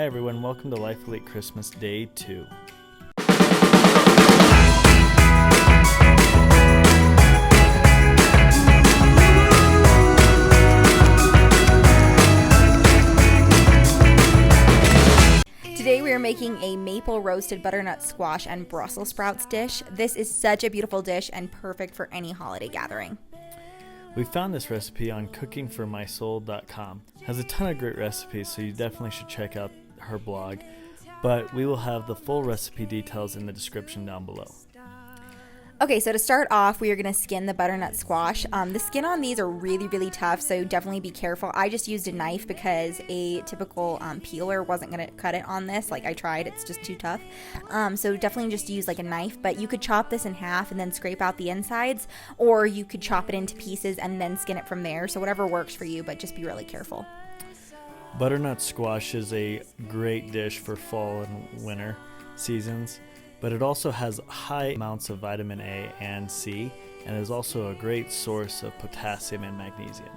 Hi everyone, welcome to Life Elite Christmas Day 2. Today we are making a maple roasted butternut squash and Brussel sprouts dish. This is such a beautiful dish and perfect for any holiday gathering. We found this recipe on cookingformysoul.com. It has a ton of great recipes, so you definitely should check out her blog. But we will have the full recipe details in the description down below. Okay, so to start off, we are going to skin the butternut squash. The skin on these are really tough, so definitely be careful. I just used a knife because a typical peeler wasn't going to cut it on this. Like I tried, it's just too tough. So definitely just use like a knife, but you could chop this in half and then scrape out the insides, or you could chop it into pieces and then skin it from there. So whatever works for you, but just be really careful. Butternut squash is a great dish for fall and winter seasons, but it also has high amounts of vitamin A and C, and is also a great source of potassium and magnesium.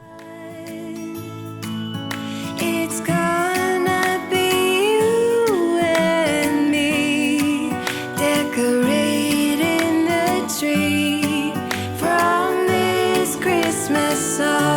It's gonna be you and me, decorating the tree from this Christmas sun.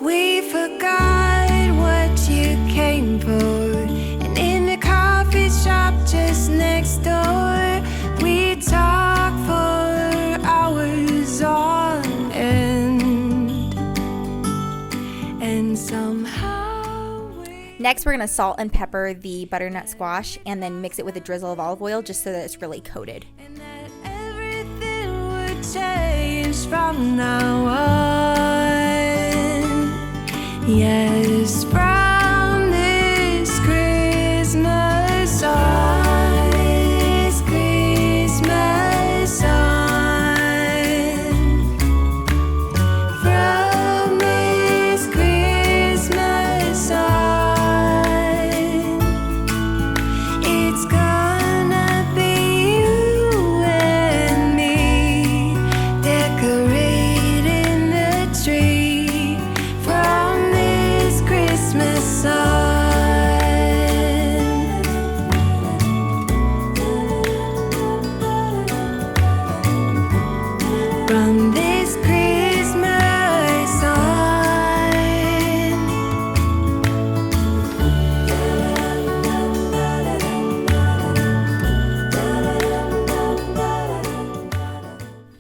We forgot what you came for, and in the coffee shop just next door, we talk for hours on end, and somehow Next, we're going to salt and pepper the butternut squash and then mix it with a drizzle of olive oil just so that it's really coated. and that everything would change from now on. Yes, from this Christmas on, this Christmas on, from this Christmas on, it's gonna be you and me, decorating the tree from this Christmas sun. From this Christmas sun.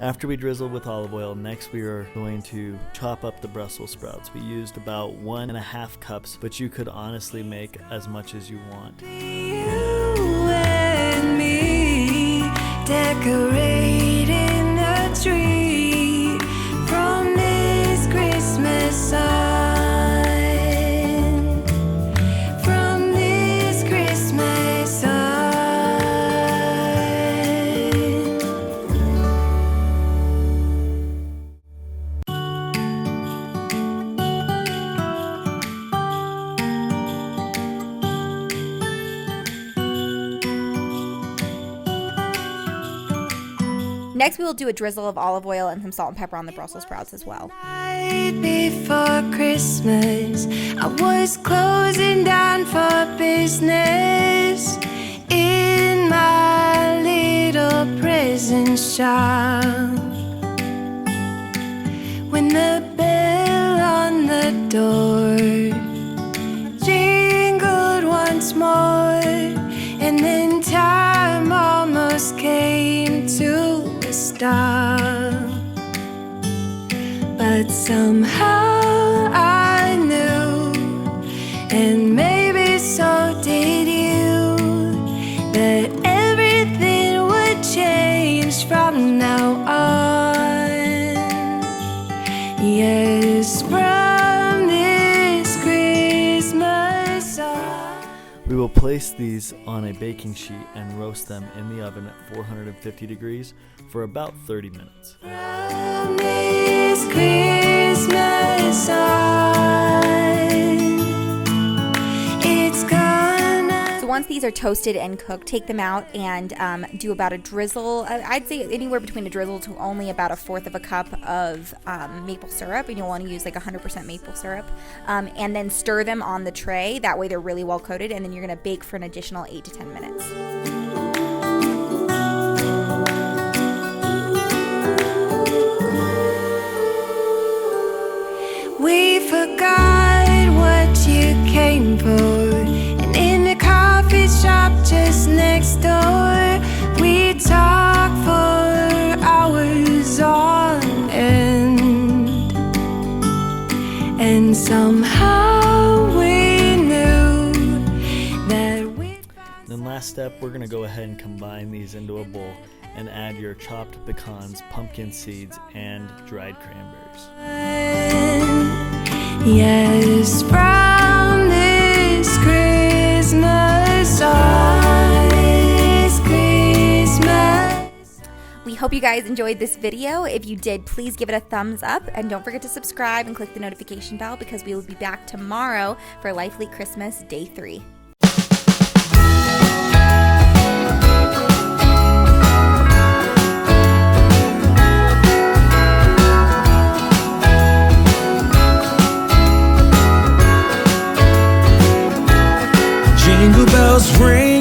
After we drizzle with olive oil, next we are going to chop up the Brussels sprouts. We used about 1.5 cups, but you could honestly make as much as you want. You and me, decorating the tree from this Christmas sun. From this Christmas sun. Next, we will do a drizzle of olive oil and some salt and pepper on the Brussels sprouts as well. Right before Christmas, I was closing down for business in my little present shop, when the bell on the door jingled once more, and then time almost came to a stop. But somehow I knew, and maybe so did you, that everything would change from now on. Yes, from this Christmas on. We will place these on a baking sheet and roast them in the oven at 450 degrees for about 30 minutes. From this Christmas on, it's gonna once these are toasted and cooked, take them out and do about a drizzle. I'd say anywhere between a drizzle to only about 1/4 of a cup of maple syrup, and you'll want to use like 100% maple syrup. And then stir them on the tray. That way they're really well coated, and then you're going to bake for an additional 8 to 10 minutes. We forgot what you came for, and in the coffee shop just next door, we talked for hours on end, and somehow we knew that we. Then last step, we're gonna go ahead and combine these into a bowl and add your chopped pecans, pumpkin seeds, and dried cranberries. Yes, from this Christmas, on this Christmas. We hope you guys enjoyed this video. If you did, please give it a thumbs up, and don't forget to subscribe and click the notification bell, because we will be back tomorrow for Life Elite Christmas Day 3. Jingle bells ring.